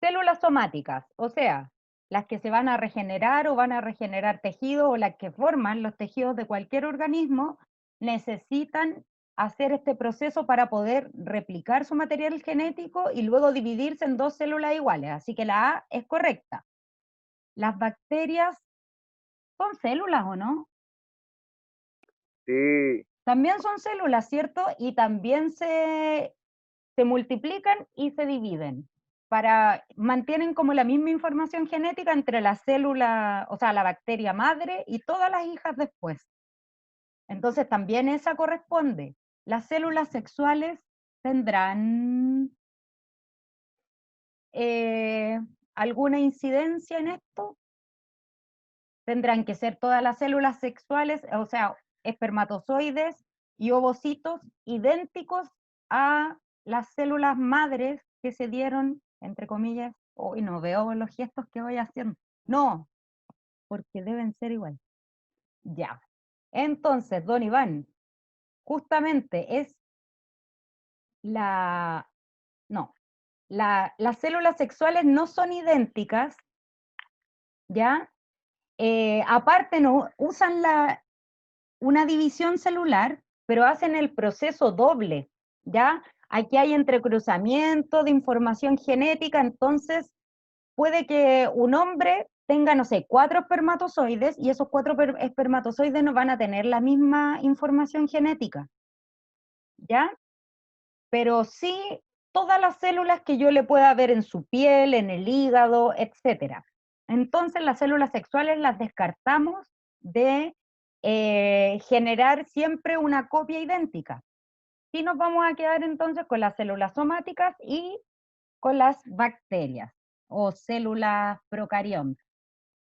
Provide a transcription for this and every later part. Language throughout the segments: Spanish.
Células somáticas, o sea, las que se van a regenerar o van a regenerar tejidos o las que forman los tejidos de cualquier organismo, necesitan hacer este proceso para poder replicar su material genético y luego dividirse en dos células iguales. Así que la A es correcta. Las bacterias son células, ¿o no? Sí, También son células, ¿cierto? Y también se multiplican y se dividen. Mantienen como la misma información genética entre la célula, o sea, la bacteria madre y todas las hijas después. Entonces también esa corresponde. Las células sexuales tendrán eh, alguna incidencia en esto. Tendrán que ser todas las células sexuales, o sea, espermatozoides y ovocitos idénticos a las células madres que se dieron, entre comillas, hoy no veo los gestos que voy haciendo. No, porque deben ser igual. Ya. Entonces, don Iván, justamente es la, no, las células sexuales no son idénticas, ¿ya? Aparte, no usan una división celular, pero hacen el proceso doble, ¿ya? Aquí hay entrecruzamiento de información genética, entonces puede que un hombre tenga, no sé, 4 espermatozoides y esos 4 espermatozoides no van a tener la misma información genética, ¿ya? Pero sí todas las células que yo le pueda ver en su piel, en el hígado, etcétera. Entonces las células sexuales las descartamos de generar siempre una copia idéntica. Y nos vamos a quedar entonces con las células somáticas y con las bacterias o células procariontas.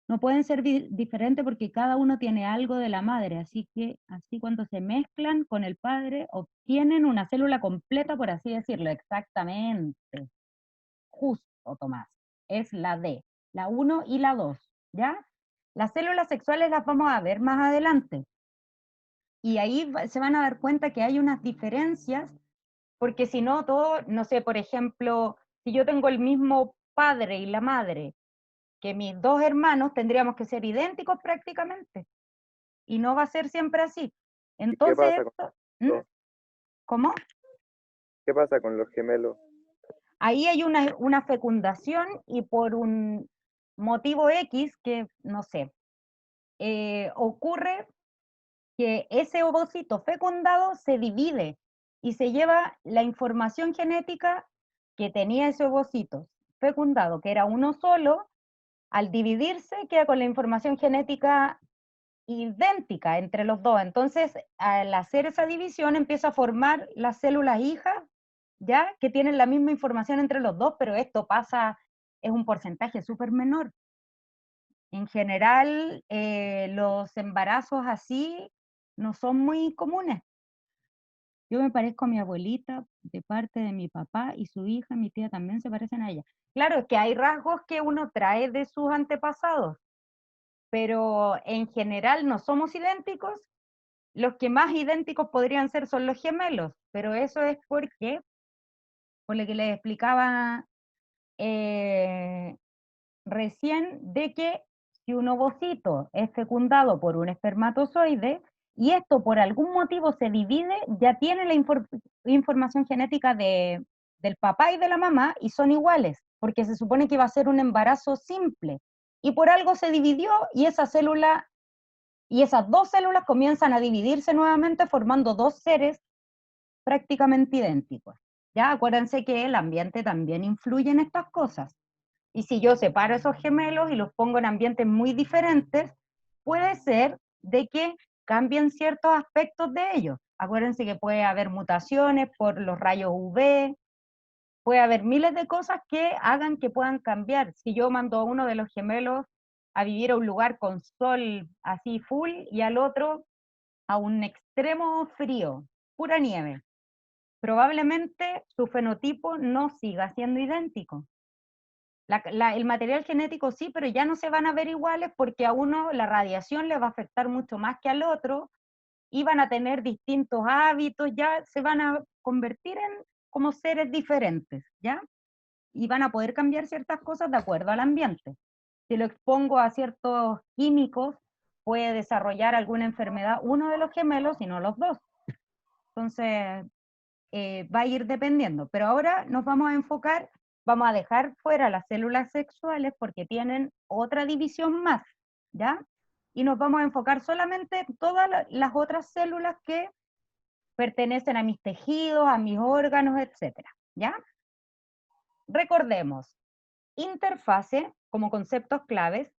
No pueden ser diferentes porque cada uno tiene algo de la madre, así que así cuando se mezclan con el padre obtienen una célula completa, por así decirlo, exactamente. Justo, Tomás. Es la D, la uno y la 2, ¿ya? Las células sexuales las vamos a ver más adelante. Y ahí se van a dar cuenta que hay unas diferencias, porque si no, todo, no sé, por ejemplo, si yo tengo el mismo padre y la madre, que mis dos hermanos tendríamos que ser idénticos prácticamente, y no va a ser siempre así. ¿y qué Entonces, pasa con ¿Mm? los, ¿Cómo? qué pasa con los gemelos? Ahí hay una fecundación y por un motivo X que, no sé, ocurre que ese ovocito fecundado se divide y se lleva la información genética que tenía ese ovocito fecundado, que era uno solo, al dividirse queda con la información genética idéntica entre los dos. Entonces, al hacer esa división, empieza a formar las células hijas, ¿ya? Que tienen la misma información entre los dos, pero esto pasa, es un porcentaje súper menor. En general, los embarazos así no son muy comunes. Yo me parezco a mi abuelita de parte de mi papá y su hija, mi tía también se parecen a ella. Claro, es que hay rasgos que uno trae de sus antepasados, pero en general no somos idénticos. Los que más idénticos podrían ser son los gemelos, pero eso es porque, por lo que les explicaba eh, recién, de que si un ovocito es fecundado por un espermatozoide y esto por algún motivo se divide, ya tiene la información genética del papá y de la mamá y son iguales, porque se supone que va a ser un embarazo simple. Y por algo se dividió y esa célula y esas dos células comienzan a dividirse nuevamente formando dos seres prácticamente idénticos. Ya acuérdense que el ambiente también influye en estas cosas. Y si yo separo esos gemelos y los pongo en ambientes muy diferentes, puede ser de que cambien ciertos aspectos de ellos. Acuérdense que puede haber mutaciones por los rayos UV, puede haber miles de cosas que hagan que puedan cambiar. Si yo mando a uno de los gemelos a vivir a un lugar con sol así full y al otro a un extremo frío, pura nieve, probablemente su fenotipo no siga siendo idéntico. El material genético sí, pero ya no se van a ver iguales porque a uno la radiación le va a afectar mucho más que al otro y van a tener distintos hábitos, ya se van a convertir en como seres diferentes, ¿ya? y van a poder cambiar ciertas cosas de acuerdo al ambiente. Si lo expongo a ciertos químicos, puede desarrollar alguna enfermedad uno de los gemelos y no los dos. Entonces, va a ir dependiendo. Pero ahora nos vamos a enfocar, vamos a dejar fuera las células sexuales porque tienen otra división más, ¿ya? Y nos vamos a enfocar solamente en todas las otras células que pertenecen a mis tejidos, a mis órganos, etcétera, ¿ya? Recordemos, interfase, como conceptos claves,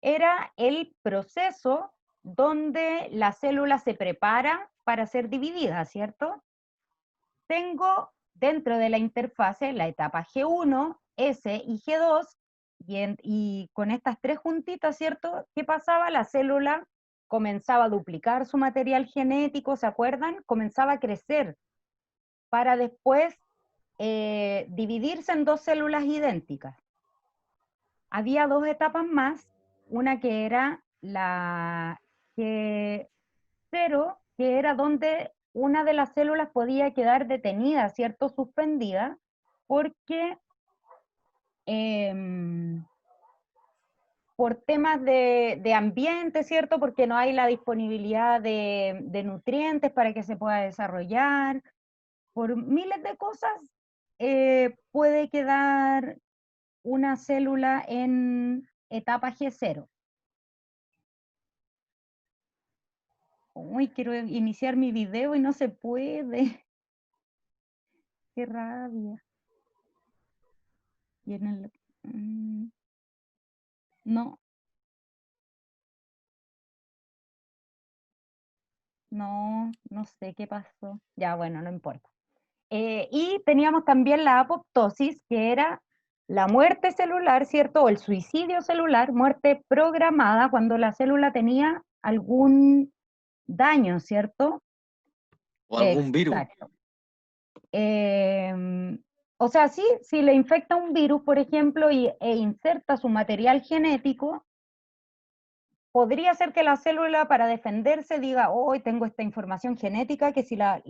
era el proceso donde la célula se prepara para ser dividida, ¿cierto? Tengo dentro de la interfase la etapa G1, S y G2, y con estas tres juntitas, ¿cierto? ¿Qué pasaba? La célula comenzaba a duplicar su material genético, ¿se acuerdan? Comenzaba a crecer para después dividirse en dos células idénticas. Había dos etapas más, una que era la G0, que era donde una de las células podía quedar detenida, ¿cierto? Suspendida, porque por temas de ambiente, ¿cierto? Porque no hay la disponibilidad de nutrientes para que se pueda desarrollar, por miles de cosas, puede quedar una célula en etapa G0. Uy, quiero iniciar mi video y no se puede. Qué rabia. Y en el... no. No sé qué pasó. Ya, bueno, no importa. Y teníamos también la apoptosis, que era la muerte celular, ¿cierto? O el suicidio celular, muerte programada, cuando la célula tenía algún daño, ¿cierto? O algún virus. Exacto. O sea, sí, si le infecta un virus, por ejemplo, e inserta su material genético, podría ser que la célula para defenderse diga, hoy tengo esta información genética que si la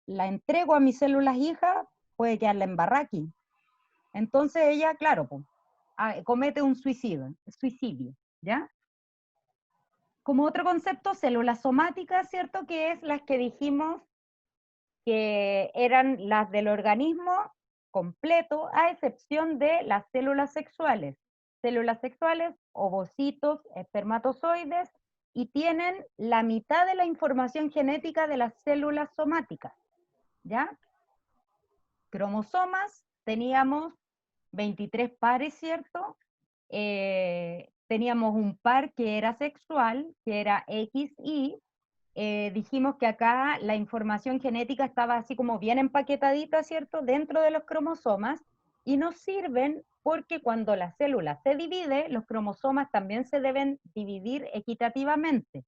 entrego a mis células hijas, puede quedarla en barraqui. Entonces ella, claro, pues, comete un suicidio, ¿ya? Como otro concepto, células somáticas, ¿cierto? Que es las que dijimos que eran las del organismo completo, a excepción de las células sexuales. Células sexuales, ovocitos, espermatozoides, y tienen la mitad de la información genética de las células somáticas, ¿ya? Cromosomas, teníamos 23 pares, ¿cierto? Teníamos un par que era sexual, que era XY. Dijimos que acá la información genética estaba así como bien empaquetadita, ¿cierto? Dentro de los cromosomas, y nos sirven porque cuando la célula se divide, los cromosomas también se deben dividir equitativamente.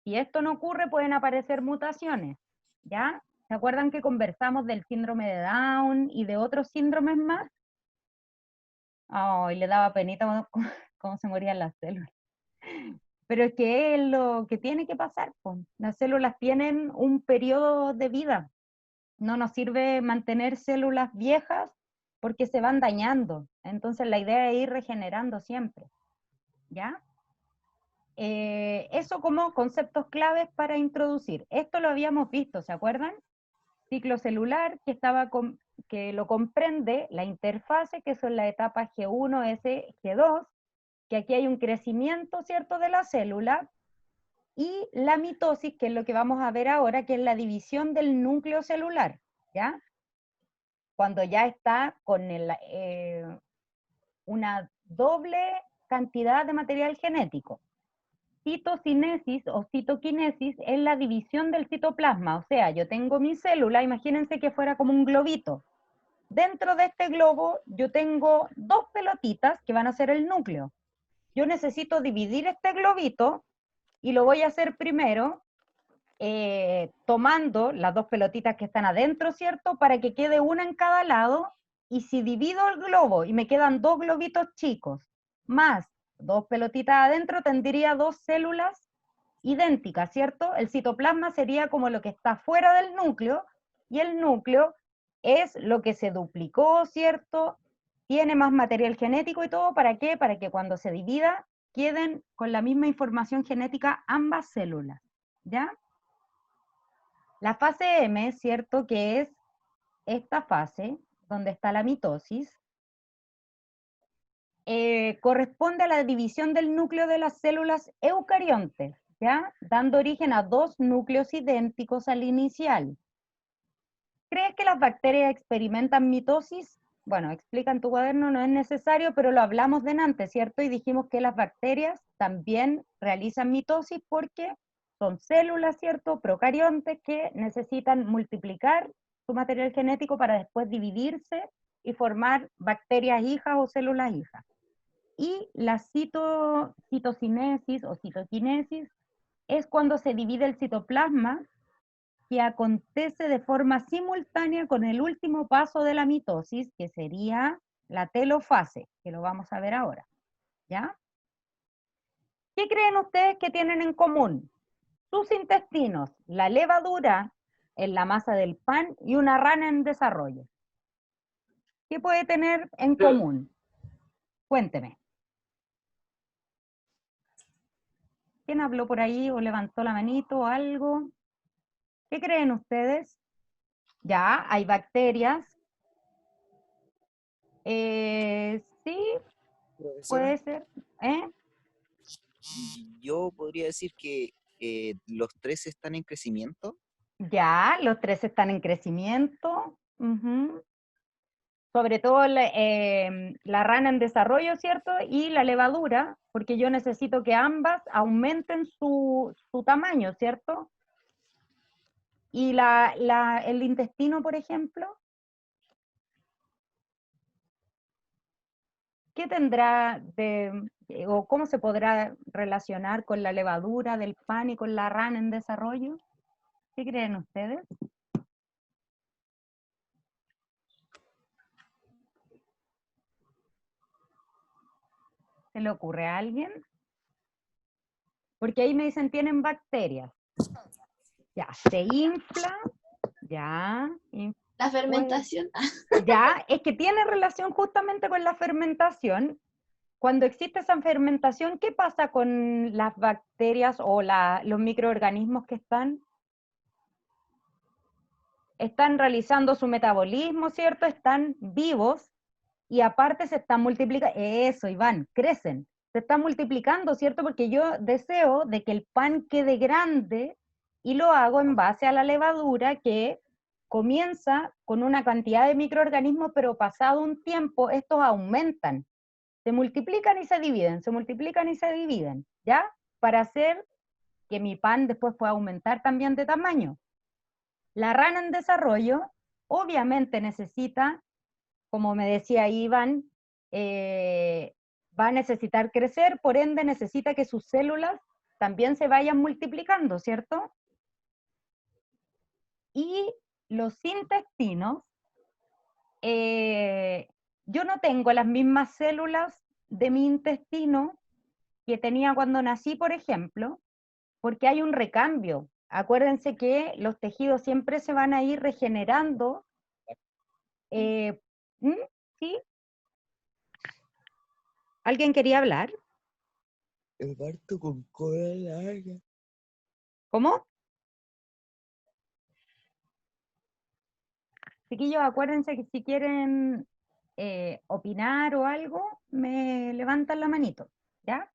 Si esto no ocurre, pueden aparecer mutaciones, ¿ya? ¿Se acuerdan que conversamos del síndrome de Down y de otros síndromes más? Ay, le daba penita cómo se morían las células. Pero es que es lo que tiene que pasar, pues. Las células tienen un periodo de vida. No nos sirve mantener células viejas porque se van dañando. Entonces la idea es ir regenerando siempre, ¿ya? Eso como conceptos claves para introducir. Esto lo habíamos visto, ¿se acuerdan? Ciclo celular, que lo comprende la interfase, que son las etapas G1, S, G2, que aquí hay un crecimiento, ¿cierto?, de la célula, y la mitosis, que es lo que vamos a ver ahora, que es la división del núcleo celular, ¿ya? Cuando ya está con una doble cantidad de material genético. Citocinesis o citoquinesis es la división del citoplasma, o sea, yo tengo mi célula, imagínense que fuera como un globito. Dentro de este globo yo tengo dos pelotitas que van a ser el núcleo. Yo necesito dividir este globito y lo voy a hacer primero tomando las dos pelotitas que están adentro, ¿cierto? Para que quede una en cada lado, y si divido el globo y me quedan dos globitos chicos, más dos pelotitas adentro, tendría dos células idénticas, ¿cierto? El citoplasma sería como lo que está fuera del núcleo, y el núcleo es lo que se duplicó, ¿cierto? tiene más material genético y todo, ¿para qué? Para que cuando se divida queden con la misma información genética ambas células, ¿ya? La fase M, ¿cierto? Que es esta fase, donde está la mitosis, corresponde a la división del núcleo de las células eucariontes, ¿ya? Dando origen a dos núcleos idénticos al inicial. ¿Crees que las bacterias experimentan mitosis? Bueno, explica en tu cuaderno, no es necesario, pero lo hablamos delante, ¿cierto? Y dijimos que las bacterias también realizan mitosis porque son células, ¿cierto? Procariontes que necesitan multiplicar su material genético para después dividirse y formar bacterias hijas o células hijas. Y la citocinesis o citoquinesis es cuando se divide el citoplasma, que acontece de forma simultánea con el último paso de la mitosis, que sería la telofase, que lo vamos a ver ahora, ¿ya? ¿Qué creen ustedes que tienen en común? Sus intestinos, la levadura en la masa del pan y una rana en desarrollo. ¿Qué puede tener en común? Cuénteme. ¿Quién habló por ahí o levantó la manito o algo? ¿Qué creen ustedes? Ya, hay bacterias. Sí, Profesora, puede ser. ¿Eh? yo podría decir que los tres están en crecimiento. Ya, los tres están en crecimiento. Ujú. Sobre todo la rana en desarrollo, ¿cierto? Y la levadura, porque yo necesito que ambas aumenten su tamaño, ¿cierto? Y el intestino, por ejemplo, ¿qué tendrá o cómo se podrá relacionar con la levadura del pan y con la rana en desarrollo? ¿Qué creen ustedes? ¿Se le ocurre a alguien? Porque ahí me dicen, tienen bacterias. Ya, se infla, ya, La fermentación. ya, es que tiene relación justamente con la fermentación. Cuando existe esa fermentación, ¿qué pasa con las bacterias o los microorganismos que están realizando su metabolismo, ¿cierto? Están vivos y aparte se están multiplicando, eso, Iván, crecen, se están multiplicando, ¿cierto? Porque yo deseo de que el pan quede grande y lo hago en base a la levadura que comienza con una cantidad de microorganismos, pero pasado un tiempo estos aumentan, se multiplican y se dividen, se multiplican y se dividen, ¿ya? Para hacer que mi pan después pueda aumentar también de tamaño. La rana en desarrollo obviamente necesita, como me decía Iván, va a necesitar crecer, por ende necesita que sus células también se vayan multiplicando, ¿cierto? Y los intestinos, yo no tengo las mismas células de mi intestino que tenía cuando nací, por ejemplo, porque hay un recambio. Acuérdense que los tejidos siempre se van a ir regenerando. ¿Mm? ¿Sí? ¿Alguien quería hablar? El parto con cola larga. ¿Cómo? Chiquillos, acuérdense que si quieren opinar o algo, me levantan la manito, ¿ya?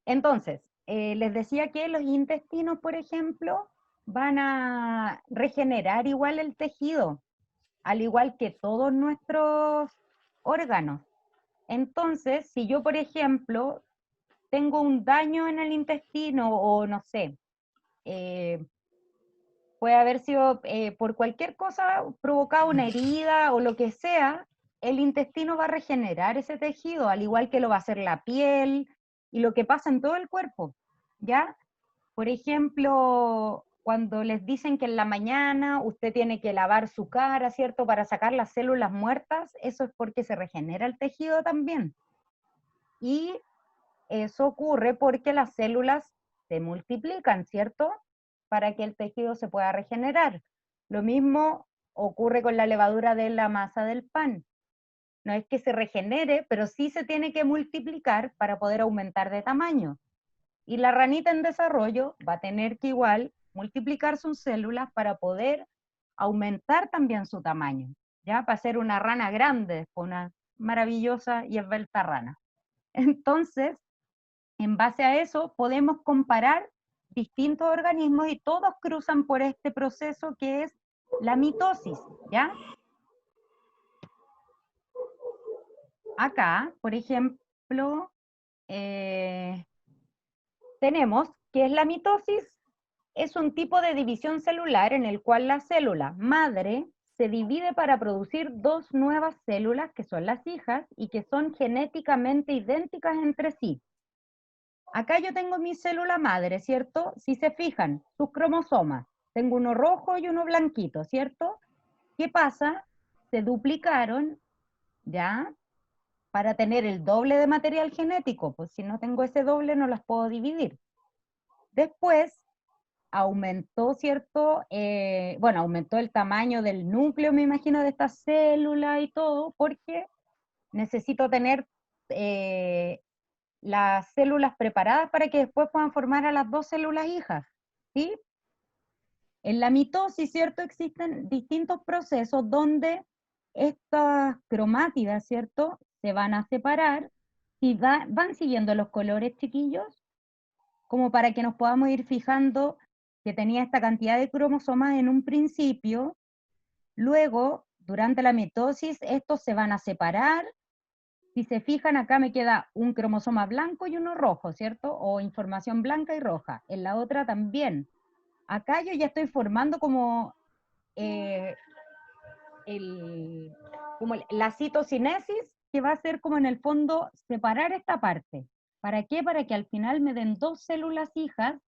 Entonces, les decía que los intestinos, por ejemplo, van a regenerar igual el tejido, al igual que todos nuestros órganos. Entonces, si yo, por ejemplo, tengo un daño en el intestino o no sé, puede haber sido por cualquier cosa provocado una herida o lo que sea, el intestino va a regenerar ese tejido, al igual que lo va a hacer la piel y lo que pasa en todo el cuerpo, ¿ya? Por ejemplo, cuando les dicen que en la mañana usted tiene que lavar su cara, ¿cierto? Para sacar las células muertas, eso es porque se regenera el tejido también. Y eso ocurre porque las células se multiplican, ¿cierto? Para que el tejido se pueda regenerar. Lo mismo ocurre con la levadura de la masa del pan. no es que se regenere, pero sí se tiene que multiplicar para poder aumentar de tamaño. Y la ranita en desarrollo va a tener que igual multiplicar sus células para poder aumentar también su tamaño, ¿ya? Para ser una rana grande, una maravillosa y esbelta rana. Entonces, en base a eso, podemos comparar distintos organismos y todos cruzan por este proceso que es la mitosis, ¿ya? Acá, por ejemplo, tenemos que es la mitosis, es un tipo de división celular en el cual la célula madre se divide para producir dos nuevas células que son las hijas y que son genéticamente idénticas entre sí. Acá yo tengo mi célula madre, ¿cierto? Si se fijan, sus cromosomas, tengo uno rojo y uno blanquito, ¿cierto? ¿Qué pasa? Se duplicaron, ¿ya? Para tener el doble de material genético, pues si no tengo ese doble no las puedo dividir. Después aumentó, ¿cierto? Bueno, aumentó el tamaño del núcleo, me imagino, de esta célula y todo, porque necesito tener las células preparadas para que después puedan formar a las dos células hijas, ¿sí? En la mitosis, ¿cierto? Existen distintos procesos donde estas cromátidas, ¿cierto? Se van a separar y van siguiendo los colores, chiquillos, como para que nos podamos ir fijando que tenía esta cantidad de cromosomas en un principio, luego, durante la mitosis, estos se van a separar. Si se fijan, acá me queda un cromosoma blanco y uno rojo, ¿cierto? O información blanca y roja. En la otra también. Acá yo ya estoy formando como, la citocinesis, que va a ser como en el fondo separar esta parte. ¿Para qué? Para que al final me den dos células hijas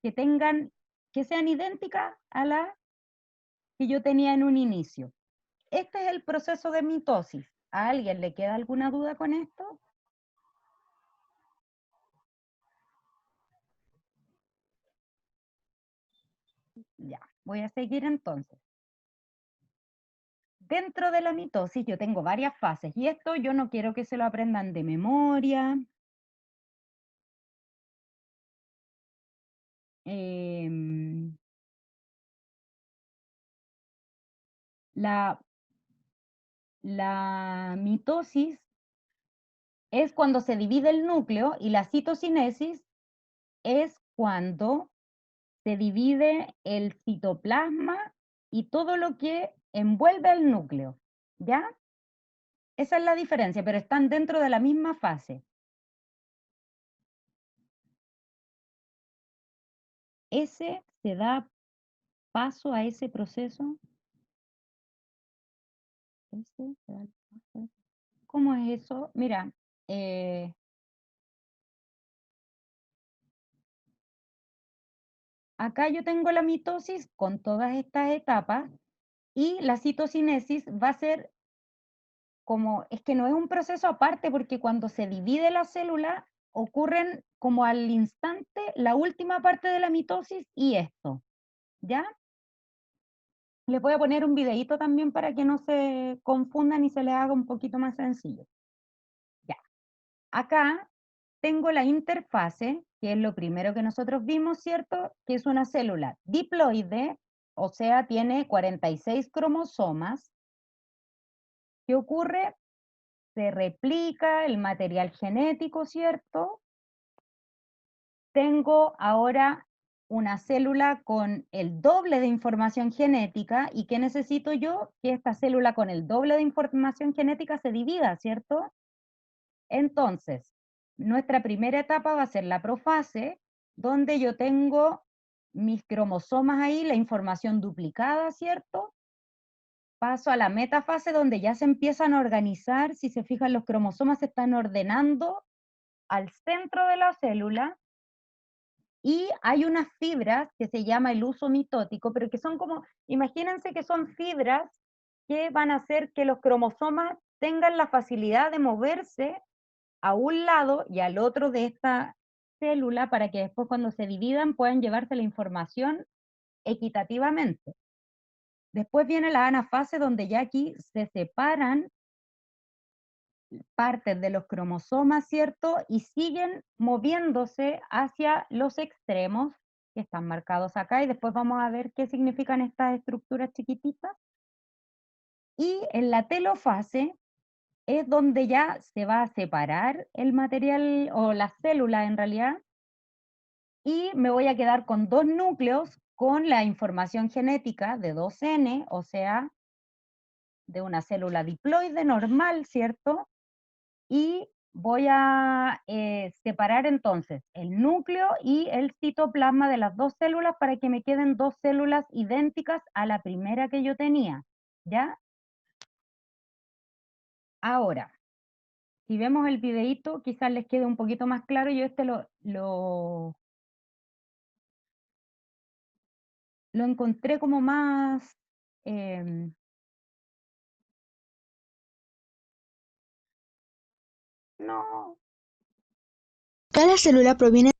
que sean idénticas a la que yo tenía en un inicio. Este es el proceso de mitosis. ¿A alguien le queda alguna duda con esto? Ya, voy a seguir entonces. Dentro de la mitosis yo tengo varias fases y esto yo no quiero que se lo aprendan de memoria. La mitosis es cuando se divide el núcleo y la citocinesis es cuando se divide el citoplasma y todo lo que envuelve el núcleo, ¿ya? Esa es la diferencia, pero están dentro de la misma fase. Ese se da paso a ese proceso. ¿Cómo es eso? Mira, acá yo tengo la mitosis con todas estas etapas y la citocinesis va a ser como, es que no es un proceso aparte porque cuando se divide la célula ocurren como al instante la última parte de la mitosis y esto, ¿ya? Les voy a poner un videíto también para que no se confundan y se les haga un poquito más sencillo. Ya. Acá tengo la interfase, que es lo primero que nosotros vimos, ¿cierto? Que es una célula diploide, o sea, tiene 46 cromosomas. ¿Qué ocurre? Se replica el material genético, ¿cierto? Tengo ahora una célula con el doble de información genética, ¿y qué necesito yo? Que esta célula con el doble de información genética se divida, ¿cierto? Entonces, nuestra primera etapa va a ser la profase, donde yo tengo mis cromosomas ahí, la información duplicada, ¿cierto? Paso a la metafase, donde ya se empiezan a organizar, si se fijan, los cromosomas se están ordenando al centro de la célula, y hay unas fibras que se llama el uso mitótico, pero que son como, imagínense que son fibras que van a hacer que los cromosomas tengan la facilidad de moverse a un lado y al otro de esta célula para que después cuando se dividan puedan llevarse la información equitativamente. Después viene la anafase donde ya aquí se separan partes de los cromosomas, ¿cierto? Y siguen moviéndose hacia los extremos, que están marcados acá, y después vamos a ver qué significan estas estructuras chiquititas. Y en la telofase es donde ya se va a separar el material, o la célula en realidad, y me voy a quedar con dos núcleos con la información genética de 2N, o sea, de una célula diploide normal, ¿cierto? Y voy a separar entonces el núcleo y el citoplasma de las dos células para que me queden dos células idénticas a la primera que yo tenía, ¿ya? Ahora, si vemos el videíto, quizás les quede un poquito más claro. Yo lo encontré como más... no, Cada célula proviene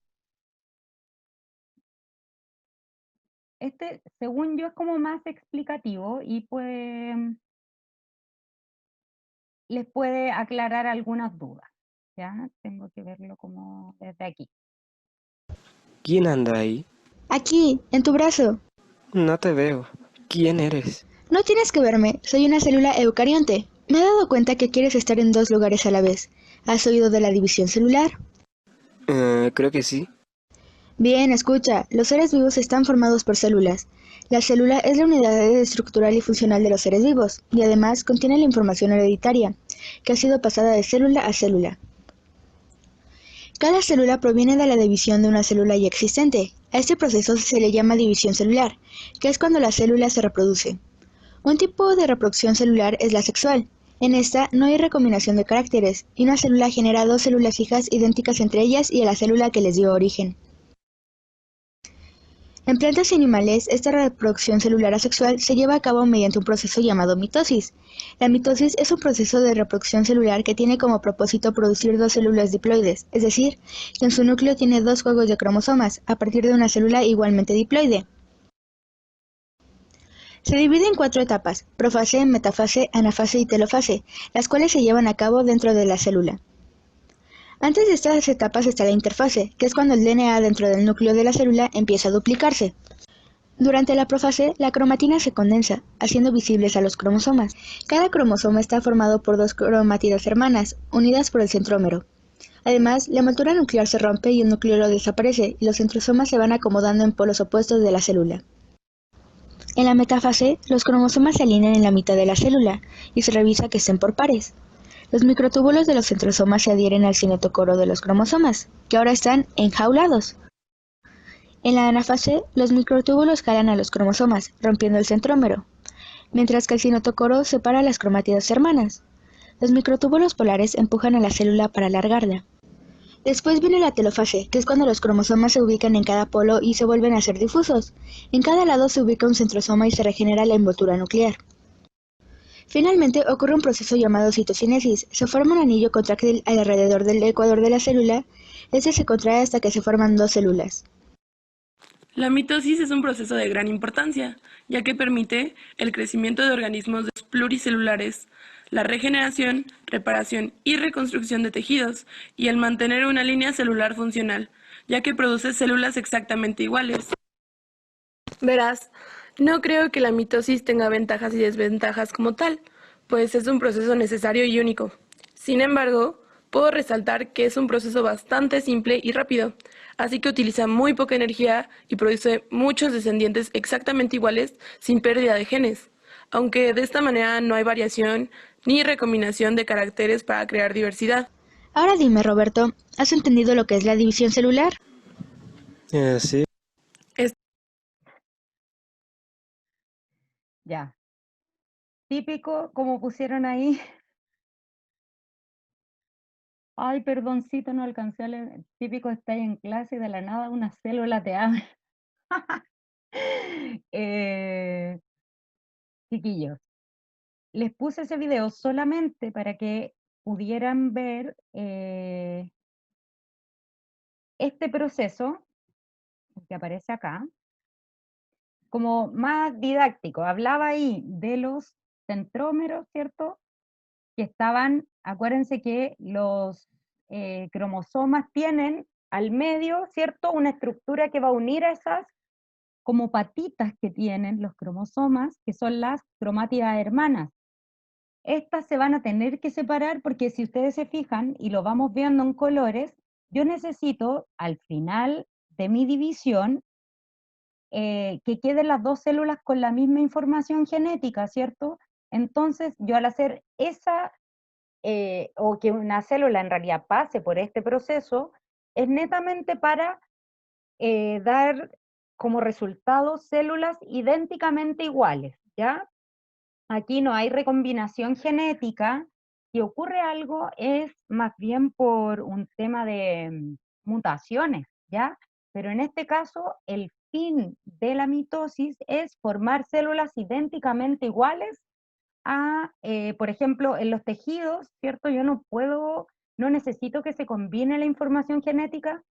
según yo, es como más explicativo y les puede aclarar algunas dudas. ¿Ya? Tengo que verlo como desde aquí. ¿Quién anda ahí? aquí, en tu brazo. No te veo. ¿Quién eres? No tienes que verme, soy una célula eucarionte. Me he dado cuenta que quieres estar en dos lugares a la vez. ¿Has oído de la división celular? Creo que sí. Bien, escucha, los seres vivos están formados por células. La célula es la unidad estructural y funcional de los seres vivos, y además contiene la información hereditaria, que ha sido pasada de célula a célula. Cada célula proviene de la división de una célula ya existente. A este proceso se le llama división celular, que es cuando la célula se reproduce. Un tipo de reproducción celular es la sexual. En esta no hay recombinación de caracteres, y una célula genera dos células hijas idénticas entre ellas y a la célula que les dio origen. En plantas y animales, esta reproducción celular asexual se lleva a cabo mediante un proceso llamado mitosis. La mitosis es un proceso de reproducción celular que tiene como propósito producir dos células diploides, es decir, que en su núcleo tiene dos juegos de cromosomas, a partir de una célula igualmente diploide. Se divide en cuatro etapas: profase, metafase, anafase y telofase, las cuales se llevan a cabo dentro de la célula. Antes de estas etapas está la interfase, que es cuando el DNA dentro del núcleo de la célula empieza a duplicarse. Durante la profase, la cromatina se condensa, haciendo visibles a los cromosomas. Cada cromosoma está formado por dos cromátidas hermanas, unidas por el centrómero. Además, la envoltura nuclear se rompe y el núcleo desaparece, y los centrosomas se van acomodando en polos opuestos de la célula. En la metafase, los cromosomas se alinean en la mitad de la célula, y se revisa que estén por pares. Los microtúbulos de los centrosomas se adhieren al cinetocoro de los cromosomas, que ahora están enjaulados. En la anafase, los microtúbulos jalan a los cromosomas, rompiendo el centrómero, mientras que el cinetocoro separa las cromátidas hermanas. Los microtúbulos polares empujan a la célula para alargarla. Después viene la telofase, que es cuando los cromosomas se ubican en cada polo y se vuelven a ser difusos. En cada lado se ubica un centrosoma y se regenera la envoltura nuclear. Finalmente ocurre un proceso llamado citocinesis. Se forma un anillo contráctil alrededor del ecuador de la célula. Este se contrae hasta que se forman dos células. La mitosis es un proceso de gran importancia, ya que permite el crecimiento de organismos pluricelulares, la regeneración, reparación y reconstrucción de tejidos, y el mantener una línea celular funcional, ya que produce células exactamente iguales. Verás, no creo que la mitosis tenga ventajas y desventajas como tal, pues es un proceso necesario y único. Sin embargo, puedo resaltar que es un proceso bastante simple y rápido, así que utiliza muy poca energía y produce muchos descendientes exactamente iguales sin pérdida de genes, aunque de esta manera no hay variación ni recombinación de caracteres para crear diversidad. Ahora dime, Roberto, ¿has entendido lo que es la división celular? Sí. Ya. Típico, como pusieron ahí. Ay, perdoncito, no alcancé a leer. Típico, está ahí en clase y de la nada una célula te abre. Chiquillos, les puse ese video solamente para que pudieran ver este proceso que aparece acá, como más didáctico. Hablaba ahí de los centrómeros, ¿cierto? que estaban, acuérdense que los cromosomas tienen al medio, ¿cierto? Una estructura que va a unir a esas como patitas que tienen los cromosomas, que son las cromátidas hermanas. Estas se van a tener que separar porque si ustedes se fijan, y lo vamos viendo en colores, yo necesito al final de mi división que queden las dos células con la misma información genética, ¿cierto? Entonces yo al hacer esa, o que una célula en realidad pase por este proceso, es netamente para dar como resultado células idénticamente iguales, ¿ya? Aquí no hay recombinación genética, si ocurre algo es más bien por un tema de mutaciones, ¿ya? Pero en este caso, el fin de la mitosis es formar células idénticamente iguales a, por ejemplo, en los tejidos, ¿cierto? Yo no necesito que se combine la información genética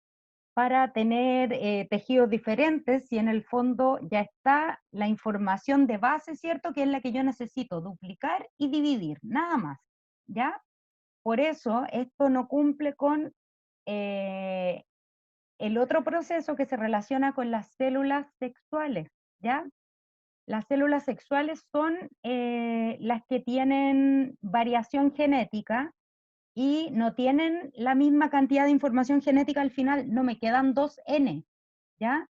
para tener tejidos diferentes, si en el fondo ya está la información de base, ¿cierto? Que es la que yo necesito duplicar y dividir, nada más, ¿ya? Por eso esto no cumple con el otro proceso que se relaciona con las células sexuales, ¿ya? Las células sexuales son las que tienen variación genética, y no tienen la misma cantidad de información genética al final, no me quedan 2N, ¿ya?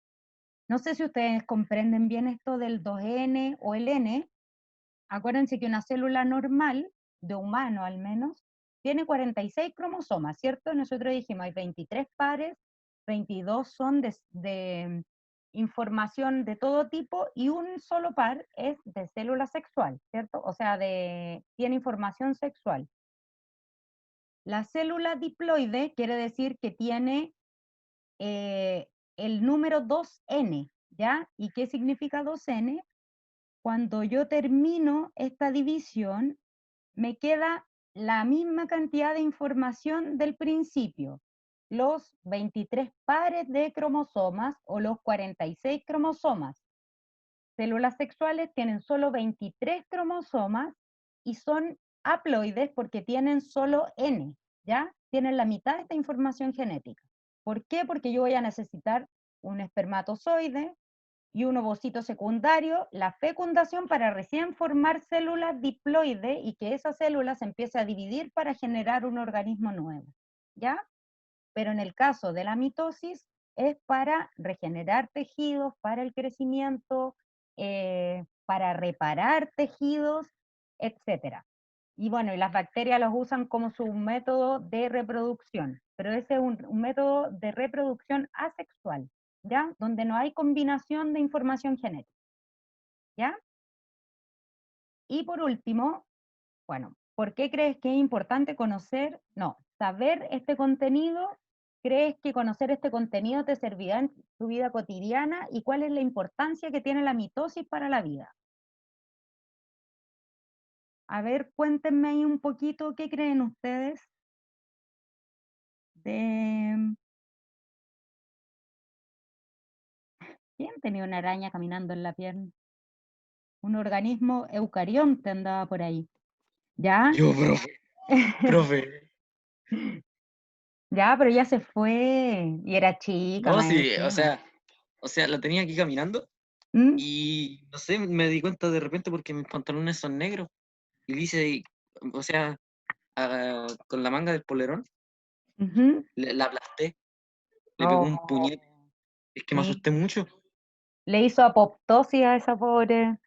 No sé si ustedes comprenden bien esto del 2N o el N. Acuérdense que una célula normal, de humano al menos, tiene 46 cromosomas, ¿cierto? Nosotros dijimos, hay 23 pares, 22 son de información de todo tipo, y un solo par es de célula sexual, ¿cierto? O sea, tiene información sexual. La célula diploide quiere decir que tiene el número 2N, ¿ya? ¿Y qué significa 2N? Cuando yo termino esta división, me queda la misma cantidad de información del principio, los 23 pares de cromosomas o los 46 cromosomas. Células sexuales tienen solo 23 cromosomas y son haploides porque tienen solo N, ¿ya? Tienen la mitad de esta información genética. ¿Por qué? Porque yo voy a necesitar un espermatozoide y un ovocito secundario, la fecundación para recién formar células diploides y que esa célula se empiece a dividir para generar un organismo nuevo, ¿ya? Pero en el caso de la mitosis es para regenerar tejidos, para el crecimiento, para reparar tejidos, etc. Y bueno, y las bacterias los usan como su método de reproducción, pero ese es un método de reproducción asexual, ¿ya? Donde no hay combinación de información genética, ¿ya? Y por último, bueno, ¿por qué crees que es importante saber este contenido? ¿Crees que conocer este contenido te servirá en tu vida cotidiana? ¿Y cuál es la importancia que tiene la mitosis para la vida? A ver, cuéntenme ahí un poquito, ¿qué creen ustedes? ¿Quién tenía una araña caminando en la pierna? Un organismo eucarionte andaba por ahí. ¿Ya? Yo, profe. Profe. Ya, pero ya se fue. Y era chica, No, más sí, encima. o sea, la tenía aquí caminando ¿Mm? y no sé, me di cuenta de repente porque mis pantalones son negros y le hice, o sea, con la manga del polerón, Ujú. la aplasté, le pegó un Oh, puñete, es que me sí. asusté mucho. Le hizo apoptosis a esa pobre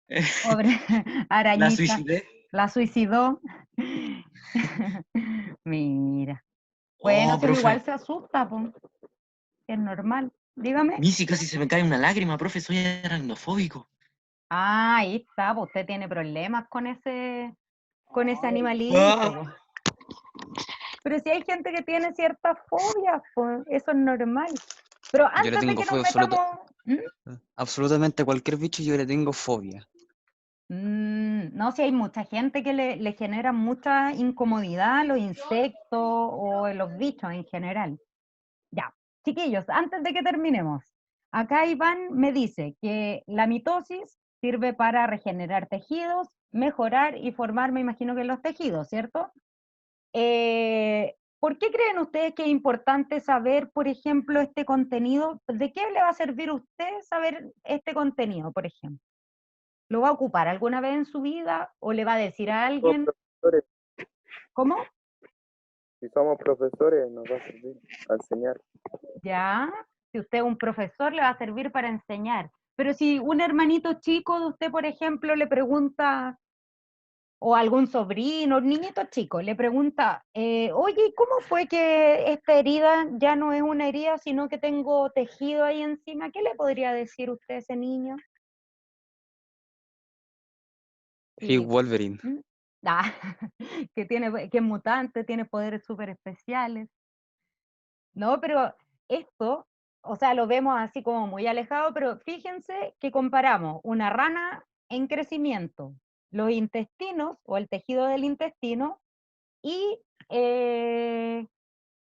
La arañita. suicidé. La suicidó. Mira. Bueno, Oh, pero profe, igual se asusta, pues. Es normal. Dígame. Missy, casi se me cae una lágrima, profe, soy aracnofóbico. Ah, ahí está, pues usted tiene problemas con ese animalito, Ah, pues. Pero si hay gente que tiene ciertas fobias, pues eso es normal. Pero Yo le antes de tengo que nos fobia metamos... ¿Mm? absolutamente a cualquier bicho, yo le tengo fobia. No, si hay mucha gente que le genera mucha incomodidad los insectos o los bichos en general. Ya, chiquillos, antes de que terminemos, acá Iván me dice que la mitosis sirve para regenerar tejidos mejorar y formar, me imagino que los tejidos, ¿cierto? ¿Por qué creen ustedes que es importante saber, por ejemplo, este contenido? ¿De qué le va a servir a usted saber este contenido, por ejemplo? ¿Lo va a ocupar alguna vez en su vida o le va a decir a Somos alguien? profesores. ¿Cómo? Si somos profesores, nos va a servir a enseñar. Ya, si usted es un profesor, le va a servir para enseñar. Pero si un hermanito chico de usted, por ejemplo, le pregunta, o algún sobrino, un niñito chico, le pregunta, oye, ¿cómo fue que esta herida ya no es una herida, sino que tengo tejido ahí encima? ¿Qué le podría decir usted a ese niño? Hey, Y, Wolverine. ¿Mm? Ah, que es mutante, tiene poderes súper especiales. No, pero esto, o sea, lo vemos así como muy alejado, pero fíjense que comparamos una rana en crecimiento, los intestinos o el tejido del intestino, y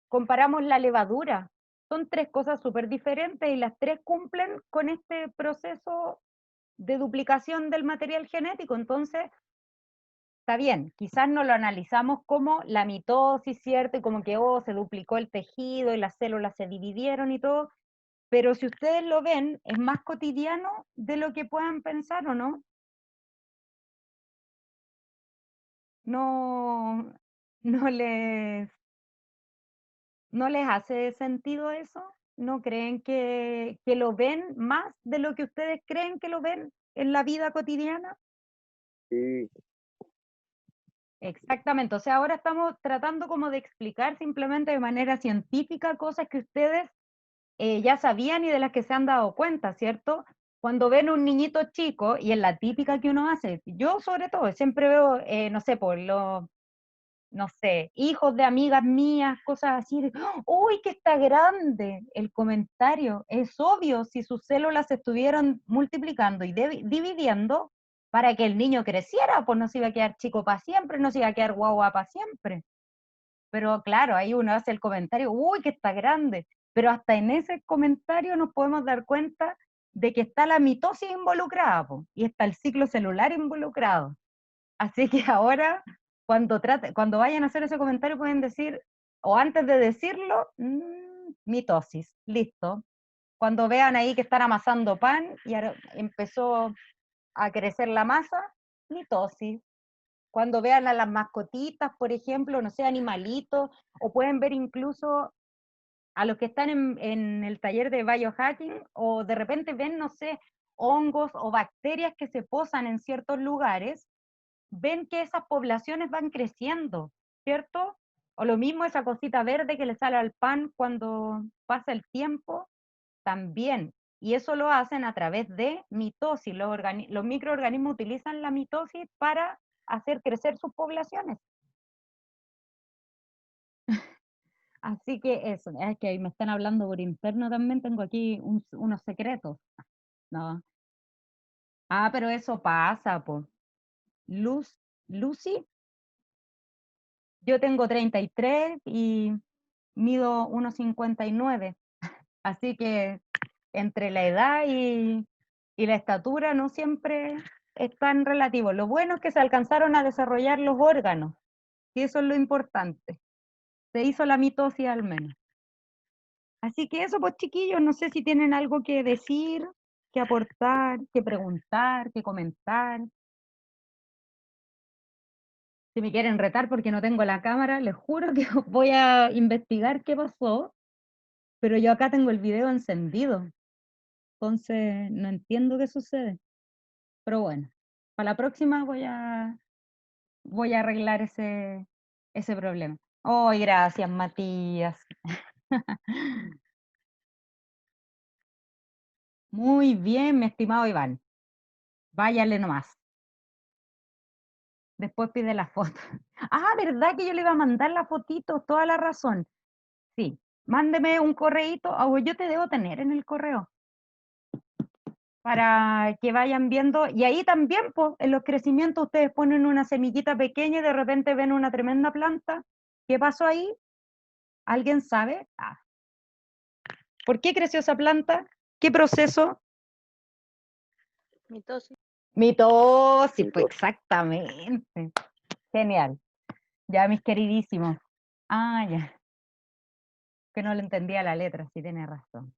comparamos la levadura. Son tres cosas súper diferentes y las tres cumplen con este proceso de duplicación del material genético. Entonces, está bien, quizás no lo analizamos como la mitosis, ¿cierto? Y como que, oh, se duplicó el tejido y las células se dividieron y todo, pero si ustedes lo ven, es más cotidiano de lo que puedan pensar, ¿o no? No, no les, no les hace sentido eso. ¿No creen que lo ven más de lo que ustedes creen que lo ven en la vida cotidiana? Sí, Exactamente, o sea, ahora estamos tratando como de explicar simplemente de manera científica cosas que ustedes ya sabían y de las que se han dado cuenta, ¿cierto? Cuando ven un niñito chico, y es la típica que uno hace, yo sobre todo siempre veo, no sé, por los, no sé, hijos de amigas mías, cosas así, de, uy, que está grande el comentario. Es obvio si sus células se estuvieran multiplicando y dividiendo para que el niño creciera, pues no se iba a quedar chico para siempre, no se iba a quedar guagua para siempre. Pero claro, ahí uno hace el comentario, uy, que está grande. Pero hasta en ese comentario nos podemos dar cuenta de que está la mitosis involucrada, po, y está el ciclo celular involucrado. Así que ahora, cuando vayan a hacer ese comentario, pueden decir, o antes de decirlo, mitosis, listo. Cuando vean ahí que están amasando pan y ahora empezó a crecer la masa, mitosis. Cuando vean a las mascotitas, por ejemplo, no sé, animalitos, o pueden ver incluso a los que están en el taller de biohacking, o de repente ven, no sé, hongos o bacterias que se posan en ciertos lugares, ven que esas poblaciones van creciendo, ¿cierto? O lo mismo esa cosita verde que le sale al pan cuando pasa el tiempo, también. Y eso lo hacen a través de mitosis. Los microorganismos utilizan la mitosis para hacer crecer sus poblaciones. Así que eso, es que me están hablando por interno también, tengo aquí unos secretos. No. Ah, pero eso pasa, pues. Lucy, yo tengo 33 y mido 1,59. Así que entre la edad y la estatura no siempre es tan relativo. Lo bueno es que se alcanzaron a desarrollar los órganos, y eso es lo importante. Se hizo la mitosis al menos. Así que eso, pues chiquillos, no sé si tienen algo que decir, que aportar, que preguntar, que comentar. Si me quieren retar porque no tengo la cámara, les juro que voy a investigar qué pasó, pero yo acá tengo el video encendido, entonces no entiendo qué sucede. Pero bueno, para la próxima voy a arreglar ese problema. Oh, gracias, Matías. Muy bien, mi estimado Iván. Váyale nomás. Después pide la foto. Ah, ¿verdad que yo le iba a mandar la fotito? Toda la razón. Sí, mándeme un correíto, o yo te debo tener en el correo, para que vayan viendo. Y ahí también, pues, en los crecimientos ustedes ponen una semillita pequeña y de repente ven una tremenda planta. ¿Qué pasó ahí? ¿Alguien sabe? Ah. ¿Por qué creció esa planta? ¿Qué proceso? Mitosis. Mitosis, pues Mitosis. exactamente. Genial. Ya, mis queridísimos. Ah, ya. Que no le entendía la letra, sí tiene razón.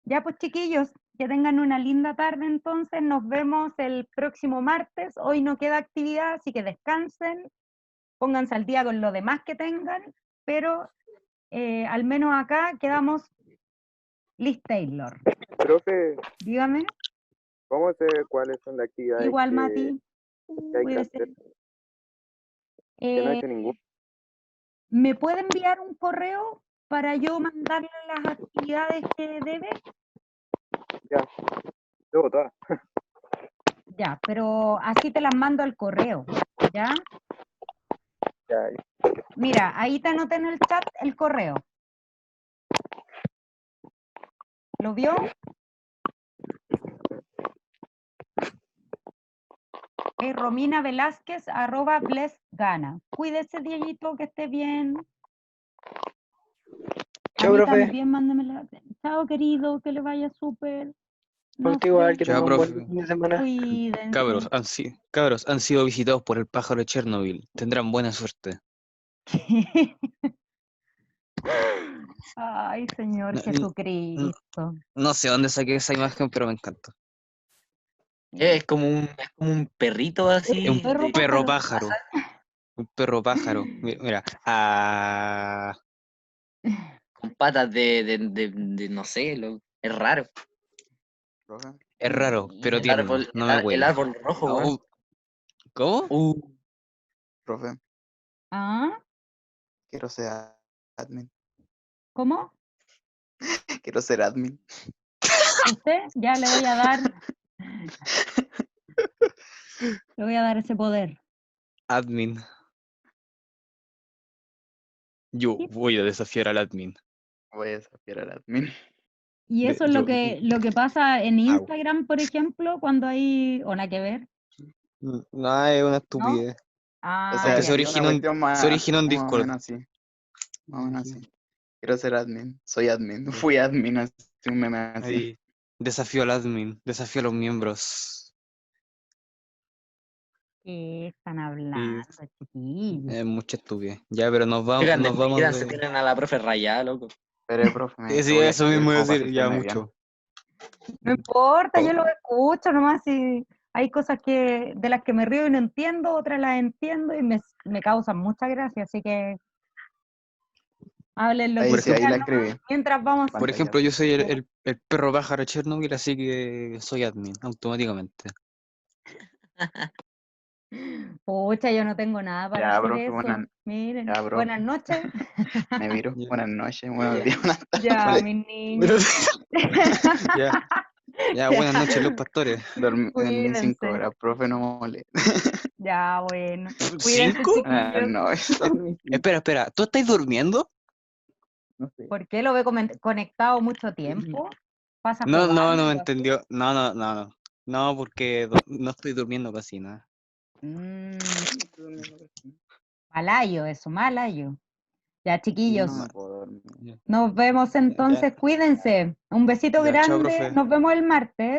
Ya, pues chiquillos, que tengan una linda tarde entonces. Nos vemos el próximo martes. Hoy no queda actividad, así que descansen. Pónganse al día con lo demás que tengan, pero al menos acá quedamos Liz Taylor. Profe, Dígame. ¿cómo sé cuáles son las actividades Igual, que Mati. hay que Cuídese. hacer? Que no he hecho ninguna. ¿Me puede enviar un correo para yo mandarle las actividades que debe? Ya, debo todas. Ya, pero así te las mando al correo, ¿ya? Ya, Mira, ahí te anoté en el chat el correo. ¿Lo vio? Es rominavelázquez@blessgana. Cuídese, Dieguito, que esté bien. A Chao, mí profe. también, mándamela. Chao, querido, que le vaya súper. Por Nos ti igual, que Chao, tenga un buen profe. fin de semana. Cuídense. Cabros, han sido visitados por el pájaro de Chernobyl. Tendrán buena suerte. Ay, Señor No, Jesucristo. no sé dónde saqué esa imagen, pero me encanta. Es como un perrito así. Es un Perro perro pájaro. pájaro. Un perro pájaro. Mira. Ah, Con patas de no sé, es raro. Profe, es raro, pero El tierno. árbol, No me el huele. árbol rojo, weón. ¿Cómo? profe, ¿Ah? quiero ser admin. ¿Cómo? Quiero ser admin. ¿Usted? Ya le voy a dar. Le voy a dar ese poder. Admin. Yo Sí. voy a desafiar al admin. Voy a desafiar al admin. Y eso es yo- lo que pasa en Instagram, por ejemplo, cuando hay. O nada que ver. No, es una estupidez. Ah, O sea, Porque ya. se sí, una originó cuestión más, se originó en más o Discord. menos así. Más o menos así. Quiero ser admin. Soy admin. Fui admin, así un meme así. Ahí. Desafío al admin, desafío a los miembros. ¿Qué están hablando, chiquillos? Es mucha estupidez. Ya, pero nos vamos, Oigan, nos vamos despídanse, de... tienen a la profe rayada, loco. Pero, profe, me Sí, voy a eso salir mismo iba a como para decir, ya sentirme bien. mucho. No importa, yo Oh. lo escucho nomás. Y hay cosas de las que me río y no entiendo, otras las entiendo y me causan mucha gracia. Así que hablen lo Ahí que sí, ahí quieran la nomás, escribí. mientras vamos. Por ejemplo, yo soy el perro pájaro Chernobyl, así que soy admin automáticamente. Pucha, yo no tengo nada para Ya, hacer profe, eso. Miren, ya, profe. buenas noches. Me viro. Ya. Buenas noches, buenos días, buenas tardes. Ya, Vale. mis niños. Ya, buenas noches, los pastores. Dormí 5 Cuídense. horas, profe, no mole. Ya, bueno. Cuídense, ¿5? chiquillos. No, Espera, ¿tú estás durmiendo? no sé. ¿Por qué lo ve conectado mucho tiempo? ¿Pasa No jugando? me algo así? entendió. No. No, porque no estoy durmiendo casi nada. Malayo, eso, malayo. Ya, chiquillos. No me puedo dormir. Nos vemos entonces, cuídense. Un besito Ya, chao, grande. profe. Nos vemos el martes.